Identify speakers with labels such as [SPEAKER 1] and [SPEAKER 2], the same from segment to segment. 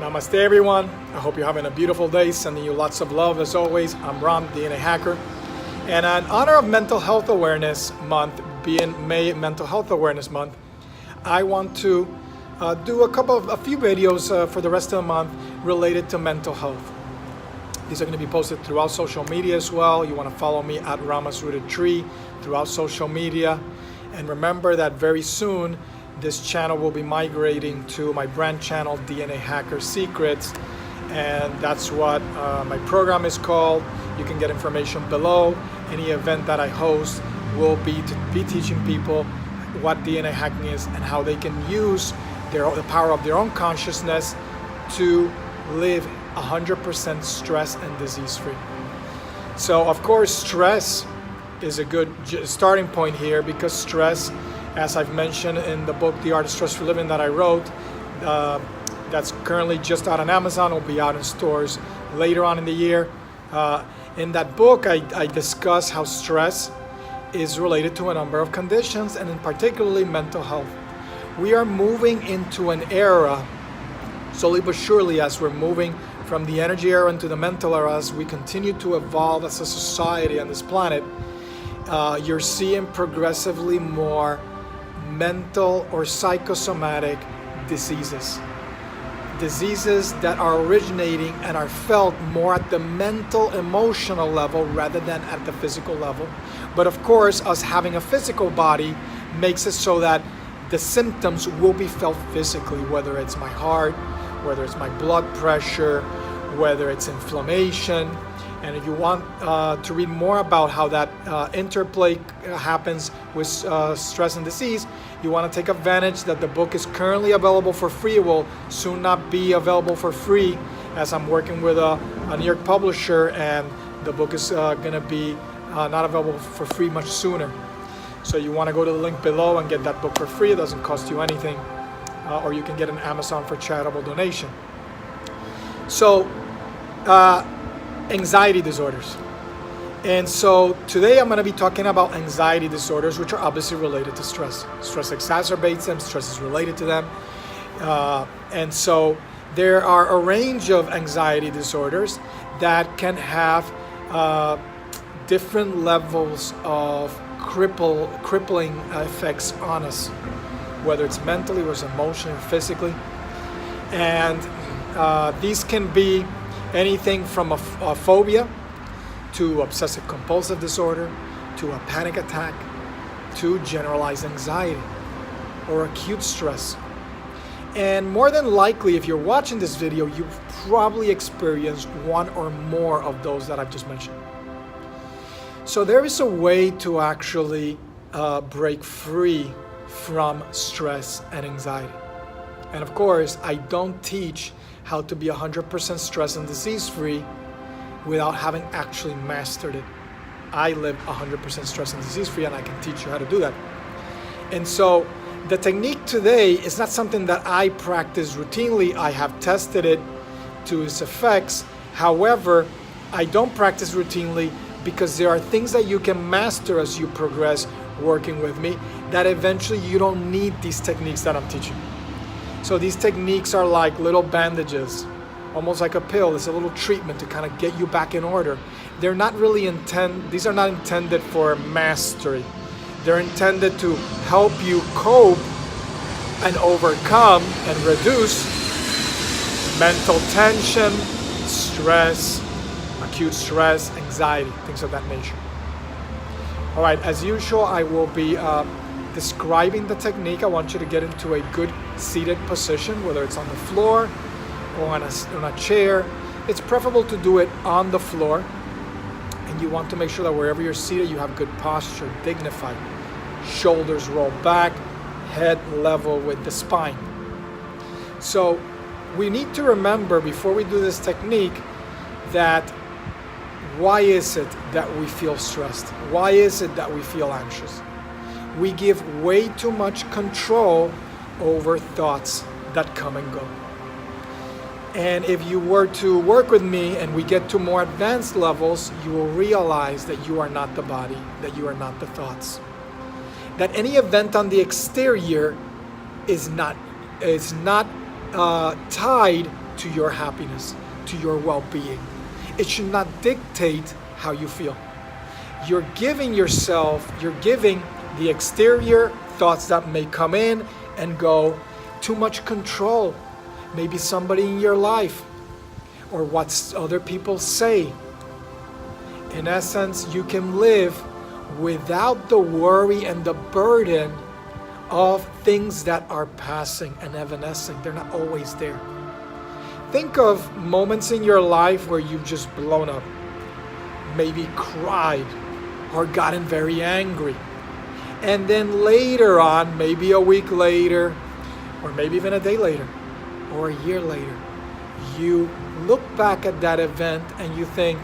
[SPEAKER 1] Namaste everyone. I hope you're having a beautiful day. Sending you lots of love as always. I'm Ram, DNA Hacker. And in honor of Mental Health Awareness Month, being May Mental Health Awareness Month, I want to do a few videos for the rest of the month related to mental health. These are going to be posted throughout social media as well. You want to follow me at Rama's Rooted Tree throughout social media. And remember that very soon, this channel will be migrating to my brand channel, DNA Hacker Secrets. And that's what my program is called. You can get information below. Any event that I host will be to be teaching people what DNA hacking is and how they can use the power of their own consciousness to live 100% stress and disease-free. So of course, stress is a good starting point here, because stress, as I've mentioned in the book, The Art of Stress-Free Living that I wrote, that's currently just out on Amazon, will be out in stores later on in the year. In that book, I discuss how stress is related to a number of conditions, and in particularly mental health. We are moving into an era, slowly but surely, as we're moving from the energy era into the mental era, as we continue to evolve as a society on this planet. You're seeing progressively more mental or psychosomatic diseases that are originating and are felt more at the mental, emotional level rather than at the physical level. But of course, us having a physical body makes it so that the symptoms will be felt physically, whether it's my heart, whether it's my blood pressure, whether it's inflammation. And if you want to read more about how that interplay happens with stress and disease, you want to take advantage that the book is currently available for free. It will soon not be available for free, as I'm working with a New York publisher, and the book is going to be not available for free much sooner. So you want to go to the link below and get that book for free. It doesn't cost you anything, or you can get an Amazon for charitable donation. So anxiety disorders. And so today I'm going to be talking about anxiety disorders, which are obviously related to stress. Stress exacerbates them, stress is related to them. And so there are a range of anxiety disorders that can have different levels of crippling effects on us, whether it's mentally, or it's emotionally, or physically. And these can be anything from a phobia, to obsessive compulsive disorder, to a panic attack, to generalized anxiety or acute stress. And more than likely, if you're watching this video, you've probably experienced one or more of those that I've just mentioned. So there is a way to actually break free from stress and anxiety. And of course, I don't teach how to be 100% stress and disease-free without having actually mastered it. I live 100% stress and disease-free, and I can teach you how to do that. And so the technique today is not something that I practice routinely. I have tested it to its effects. However, I don't practice routinely because there are things that you can master as you progress working with me, that eventually you don't need these techniques that I'm teaching. So these techniques are like little bandages, almost like a pill. It's a little treatment to kind of get you back in order. They're not really these are not intended for mastery. They're intended to help you cope and overcome and reduce mental tension, stress, acute stress, anxiety, things of that nature. All right, as usual, I will be describing the technique. I want you to get into a good seated position, whether it's on the floor or on a chair. It's preferable to do it on the floor, and you want to make sure that wherever you're seated, you have good posture, dignified, shoulders roll back, head level with the spine. So we need to remember, before we do this technique, that why is it that we feel stressed? Why is it that we feel anxious? We give way too much control over thoughts that come and go. And if you were to work with me and we get to more advanced levels, you will realize that you are not the body, that you are not the thoughts. That any event on the exterior is not tied to your happiness, to your well-being. It should not dictate how you feel. You're giving the exterior thoughts that may come in and go, too much control, maybe somebody in your life, or what other people say. In essence, you can live without the worry and the burden of things that are passing and evanescing. They're not always there. Think of moments in your life where you've just blown up, maybe cried, or gotten very angry. And then later on, maybe a week later, or maybe even a day later, or a year later, you look back at that event and you think,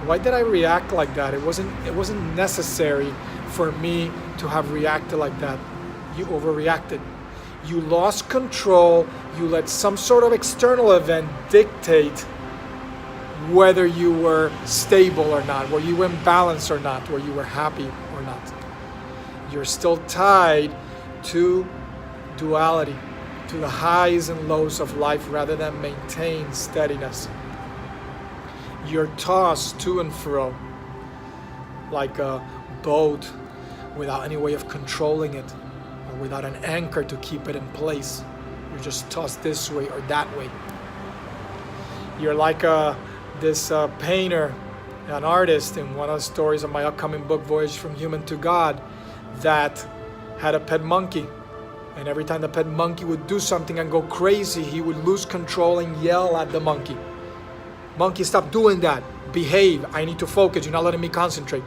[SPEAKER 1] why did I react like that? It wasn't necessary for me to have reacted like that. You overreacted. You lost control. You let some sort of external event dictate whether you were stable or not, were you in balance or not, were you were happy or not. You're still tied to duality, to the highs and lows of life rather than maintain steadiness. You're tossed to and fro like a boat without any way of controlling it, or without an anchor to keep it in place. You're just tossed this way or that way. You're like this painter, an artist in one of the stories of my upcoming book, Voyage from Human to God, that had a pet monkey. And every time the pet monkey would do something and go crazy, he would lose control and yell at the monkey. Monkey, stop doing that. Behave. I need to focus. You're not letting me concentrate.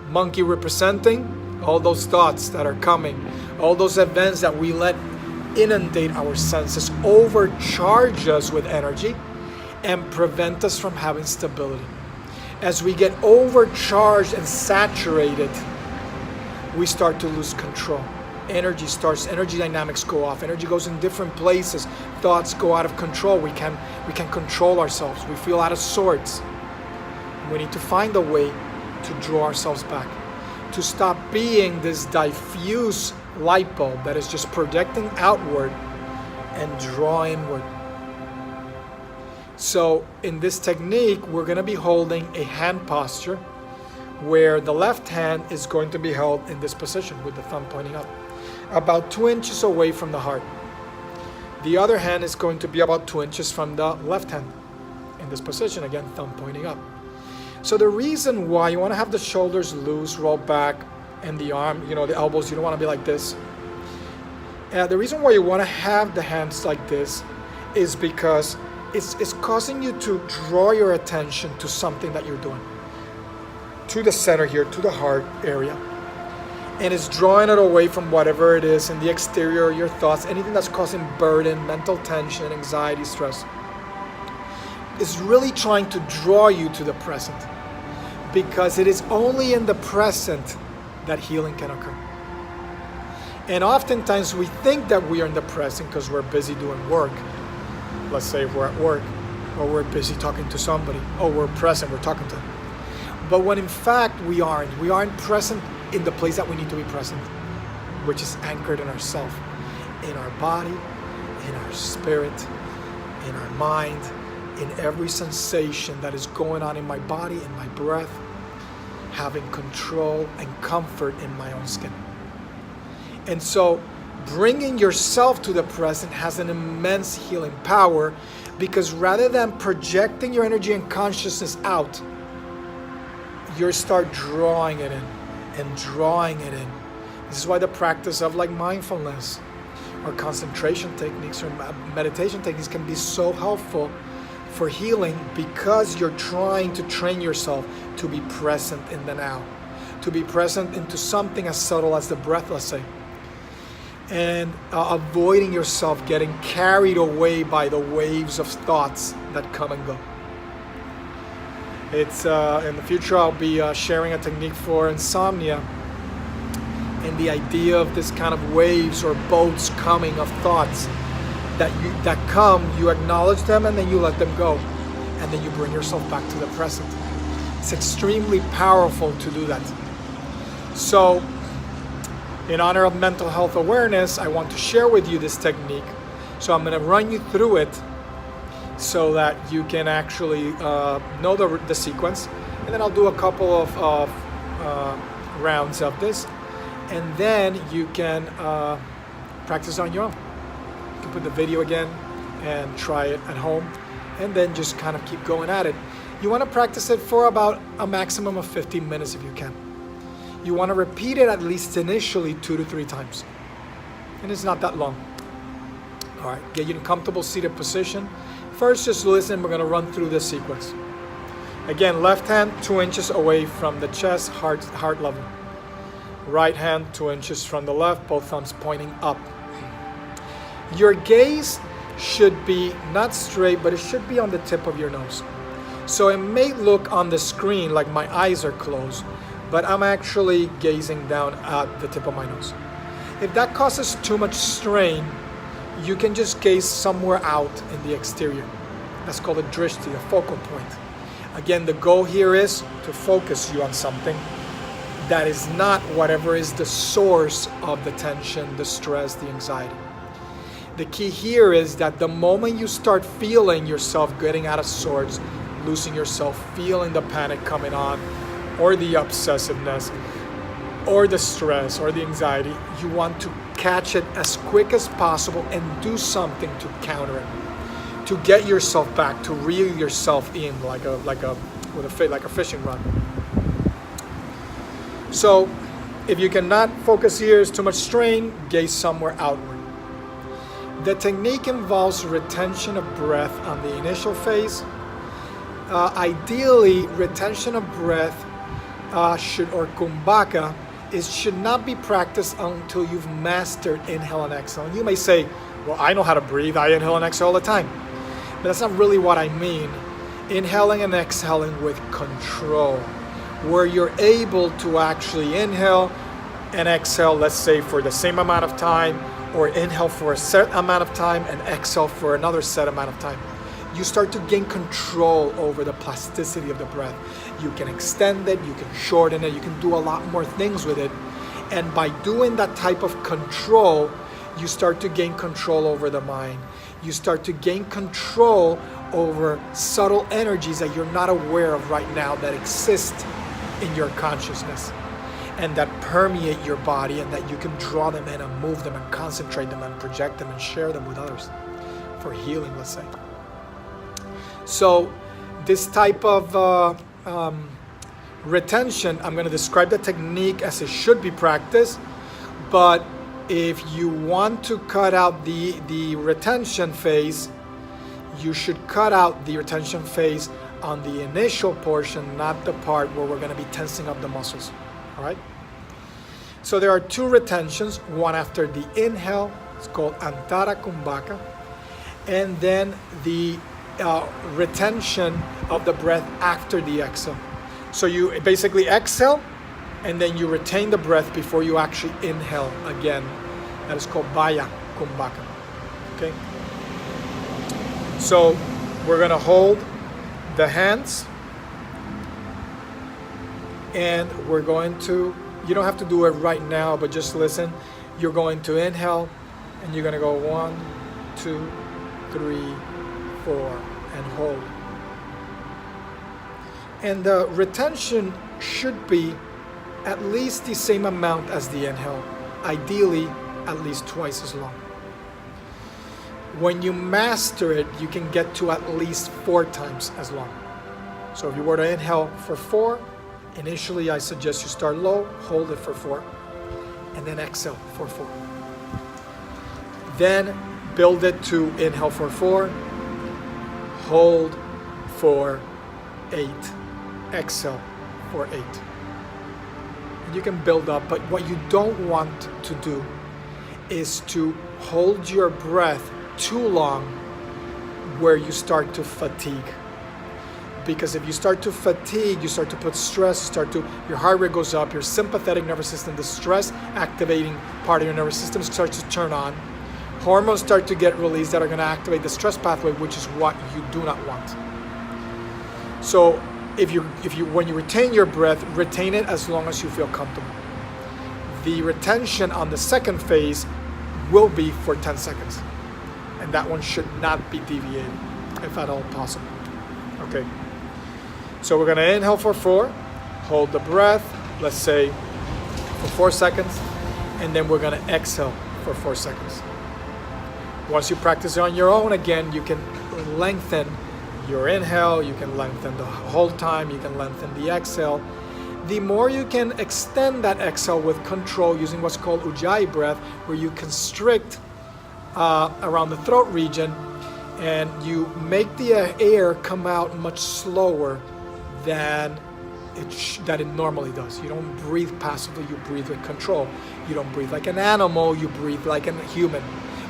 [SPEAKER 1] Monkey representing all those thoughts that are coming, all those events that we let inundate our senses, overcharge us with energy, and prevent us from having stability. As we get overcharged and saturated, we start to lose control. Energy dynamics go off. Energy goes in different places. Thoughts go out of control. We can control ourselves. We feel out of sorts. We need to find a way to draw ourselves back, to stop being this diffuse light bulb that is just projecting outward and draw inward. So in this technique, we're going to be holding a hand posture where the left hand is going to be held in this position with the thumb pointing up, about 2 inches away from the heart. The other hand is going to be about 2 inches from the left hand in this position, again, thumb pointing up. So the reason why you want to have the shoulders loose, roll back, and the arm, the elbows, you don't want to be like this. The reason why you want to have the hands like this is because it's causing you to draw your attention to something that you're doing, to the center here, to the heart area. And it's drawing it away from whatever it is in the exterior, your thoughts, anything that's causing burden, mental tension, anxiety, stress. It's really trying to draw you to the present, because it is only in the present that healing can occur. And oftentimes we think that we are in the present because we're busy doing work. Let's say we're at work, or we're busy talking to somebody, or we're present, we're talking to them. But when in fact we aren't present in the place that we need to be present, which is anchored in ourself, in our body, in our spirit, in our mind, in every sensation that is going on in my body, in my breath, having control and comfort in my own skin. And so bringing yourself to the present has an immense healing power, because rather than projecting your energy and consciousness out, you start drawing it in and drawing it in. This is why the practice of mindfulness or concentration techniques or meditation techniques can be so helpful for healing, because you're trying to train yourself to be present in the now, to be present into something as subtle as the breath, let's say, and avoiding yourself getting carried away by the waves of thoughts that come and go. It's in the future I'll be sharing a technique for insomnia, and the idea of this kind of waves or boats coming of thoughts that come, you acknowledge them and then you let them go, and then you bring yourself back to the present. It's extremely powerful to do that. So in honor of mental health awareness, I want to share with you this technique So I'm going to run you through it so that you can actually know the sequence, and then I'll do a couple of rounds of this, and then you can practice on your own. You can put the video again and try it at home, and then just kind of keep going at it. You want to practice it for about a maximum of 15 minutes if you can. You want to repeat it at least initially 2 to 3 times, and it's not that long. All right, get you in a comfortable seated position. First, just listen. We're going to run through this sequence. Again, left hand 2 inches away from the chest, heart level. Right hand 2 inches from the left, both thumbs pointing up. Your gaze should be not straight, but it should be on the tip of your nose. So it may look on the screen like my eyes are closed, but I'm actually gazing down at the tip of my nose. If that causes too much strain, you can just gaze somewhere out in the exterior. That's called a drishti, a focal point. Again, the goal here is to focus you on something that is not whatever is the source of the tension, the stress, the anxiety. The key here is that the moment you start feeling yourself getting out of sorts, losing yourself, feeling the panic coming on, or the obsessiveness, or the stress, or the anxiety, you want to catch it as quick as possible and do something to counter it, to get yourself back, to reel yourself in like a fishing rod. So if you cannot focus here, it's too much strain, gaze somewhere outward. The technique involves retention of breath on the initial phase. Ideally, retention of breath or kumbhaka should not be practiced until you've mastered inhale and exhale. And you may say, well, I know how to breathe. I inhale and exhale all the time. But that's not really what I mean. Inhaling and exhaling with control, where you're able to actually inhale and exhale, let's say for the same amount of time, or inhale for a set amount of time and exhale for another set amount of time. You start to gain control over the plasticity of the breath. You can extend it, you can shorten it, you can do a lot more things with it. And by doing that type of control, you start to gain control over the mind. You start to gain control over subtle energies that you're not aware of right now that exist in your consciousness and that permeate your body, and that you can draw them in and move them and concentrate them and project them and share them with others for healing, let's say. So this type of retention, I'm going to describe the technique as it should be practiced, but if you want to cut out the retention phase, you should cut out the retention phase on the initial portion, not the part where we're going to be tensing up the muscles. All right? So there are 2 retentions, one after the inhale, it's called Antara Kumbhaka, and then the retention of the breath after the exhale. So you basically exhale, and then you retain the breath before you actually inhale again. That is called Vaya Kumbhaka. Okay? So we're going to hold the hands, and we're going to, you don't have to do it right now, but just listen. You're going to inhale, and you're going to go 1, 2, 3, 4, and hold. And the retention should be at least the same amount as the inhale, ideally at least twice as long. When you master it, you can get to at least 4 times as long. So if you were to inhale for 4, initially I suggest you start low, hold it for 4, and then exhale for 4. Then build it to inhale for 4, hold for 8, exhale for 8. And you can build up, but what you don't want to do is to hold your breath too long where you start to fatigue. Because if you start to fatigue, you start to put stress, your heart rate goes up, your sympathetic nervous system, the stress activating part of your nervous system starts to turn on. Hormones start to get released that are going to activate the stress pathway, which is what you do not want. So when you retain your breath, retain it as long as you feel comfortable. The retention on the second phase will be for 10 seconds. And and that one should not be deviated, if at all possible. Okay, so we're going to inhale for 4, hold the breath, let's say for 4 seconds, and then we're going to exhale for 4 seconds. Once you practice it on your own, again, you can lengthen your inhale, you can lengthen the hold time, you can lengthen the exhale. The more you can extend that exhale with control using what's called Ujjayi breath, where you constrict around the throat region and you make the air come out much slower than it normally does. You don't breathe passively, you breathe with control. You don't breathe like an animal, you breathe like a human.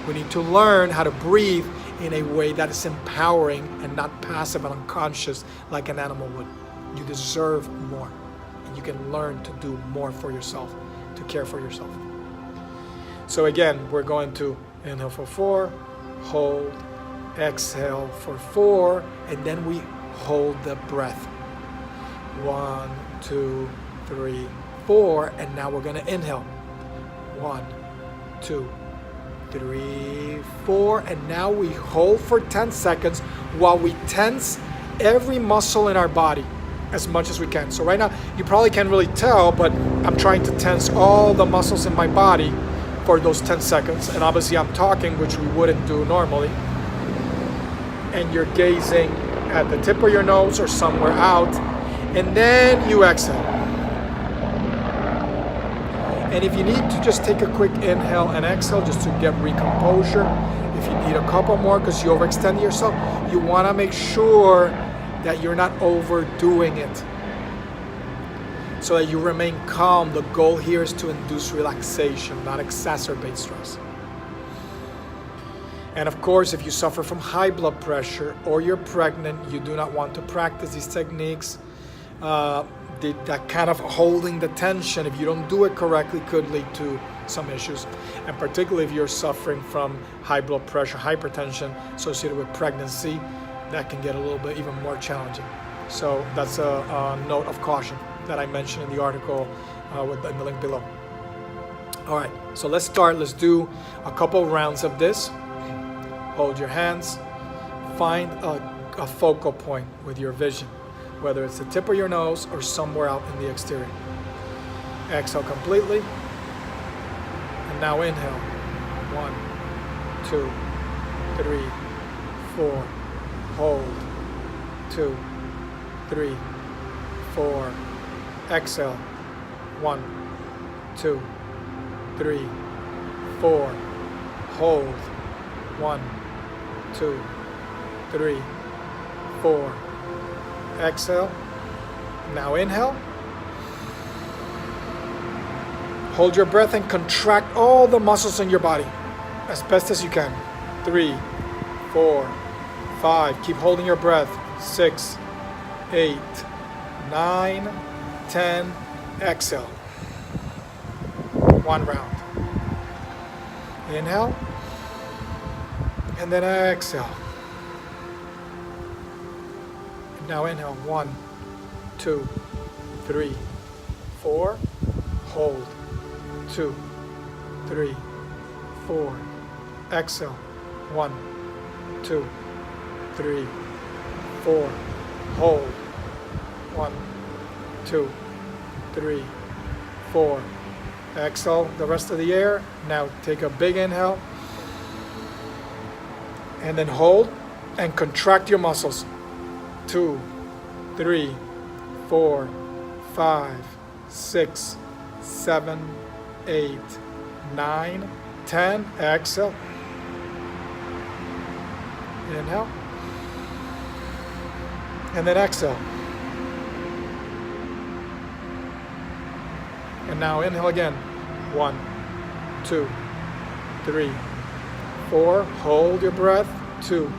[SPEAKER 1] We need to learn how to breathe in a way that is empowering and not passive and unconscious like an animal would. You deserve more, and you can learn to do more for yourself, to care for yourself. So again, we're going to inhale for 4, hold, exhale for 4, and then we hold the breath. 1, 2, 3, 4, and now we're going to inhale. 1, 2, 3, 4, and now we hold for 10 seconds while we tense every muscle in our body as much as we can. So right now, you probably can't really tell, but I'm trying to tense all the muscles in my body for those 10 seconds. And obviously I'm talking, which we wouldn't do normally. And you're gazing at the tip of your nose or somewhere out, and then you exhale. And if you need to just take a quick inhale and exhale just to get recomposure, if you need a couple more because you overextend yourself, you want to make sure that you're not overdoing it so that you remain calm. The goal here is to induce relaxation, not exacerbate stress. And of course, if you suffer from high blood pressure or you're pregnant, you do not want to practice these techniques. That kind of holding the tension, if you don't do it correctly, could lead to some issues. And particularly if you're suffering from high blood pressure, hypertension associated with pregnancy, that can get a little bit even more challenging. So that's a note of caution that I mentioned in the article in the link below. All right, so let's start. Let's do a couple rounds of this. Hold your hands. Find a focal point with your vision, whether it's the tip of your nose or somewhere out in the exterior. Exhale completely. And now inhale. 1, 2, 3, 4. Hold. 2, 3, 4. Exhale. 1, 2, 3, 4. Hold. 1, 2, 3, 4. Exhale. Now inhale. Hold your breath and contract all the muscles in your body as best as you can. 3, 4, 5. Keep holding your breath. 6, 8, 9, 10. Exhale. 1 round. Inhale. And then exhale. Now inhale. 1, 2, 3, 4. Hold. 2, 3, 4. Exhale. 1, 2, 3, 4. Hold. 1, 2, 3, 4. Exhale the rest of the air. Now take a big inhale. And then hold and contract your muscles. 2, 3, 4, 5, 6, 7, 8, 9, 10. Exhale. Inhale. And then exhale. And now inhale again. 1, 2, 3, 4. Hold your breath. 2,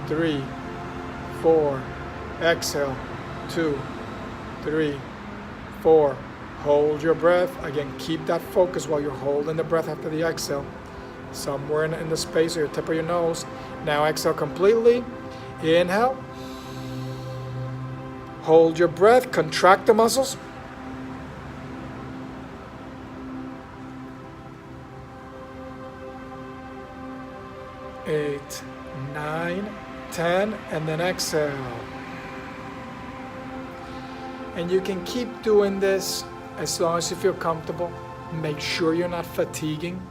[SPEAKER 1] 3, 4. Exhale. 2, 3, 4. Hold your breath. Again, keep that focus while you're holding the breath after the exhale. Somewhere in the space or your tip of your nose. Now exhale completely. Inhale. Hold your breath. Contract the muscles. 8, 9, 10, and then exhale. And you can keep doing this as long as you feel comfortable. Make sure you're not fatiguing.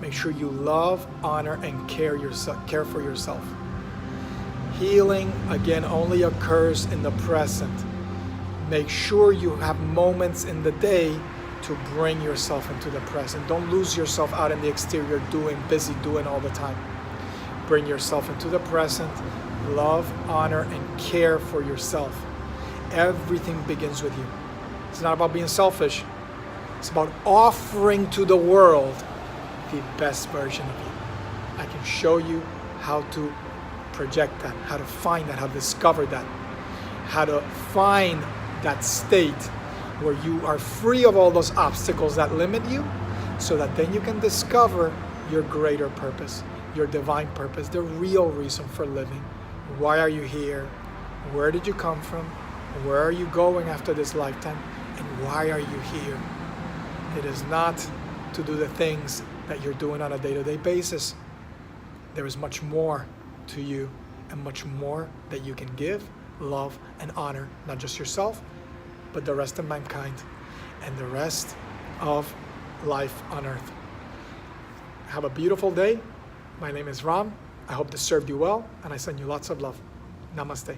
[SPEAKER 1] Make sure you love, honor, and care for yourself. Healing, again, only occurs in the present. Make sure you have moments in the day to bring yourself into the present. Don't lose yourself out in the exterior busy doing all the time. Bring yourself into the present. Love, honor, and care for yourself. Everything begins with you. It's not about being selfish. It's about offering to the world the best version of you. I can show you how to project that, how to find that, how to discover that, how to find that state where you are free of all those obstacles that limit you, so that then you can discover your greater purpose, your divine purpose, the real reason for living. Why are you here? Where did you come from? Where are you going after this lifetime? And why are you here? It is not to do the things that you're doing on a day-to-day basis. There is much more to you, and much more that you can give, love, and honor, not just yourself, but the rest of mankind and the rest of life on earth. Have a beautiful day. My name is Ram. I hope this served you well, and I send you lots of love. Namaste.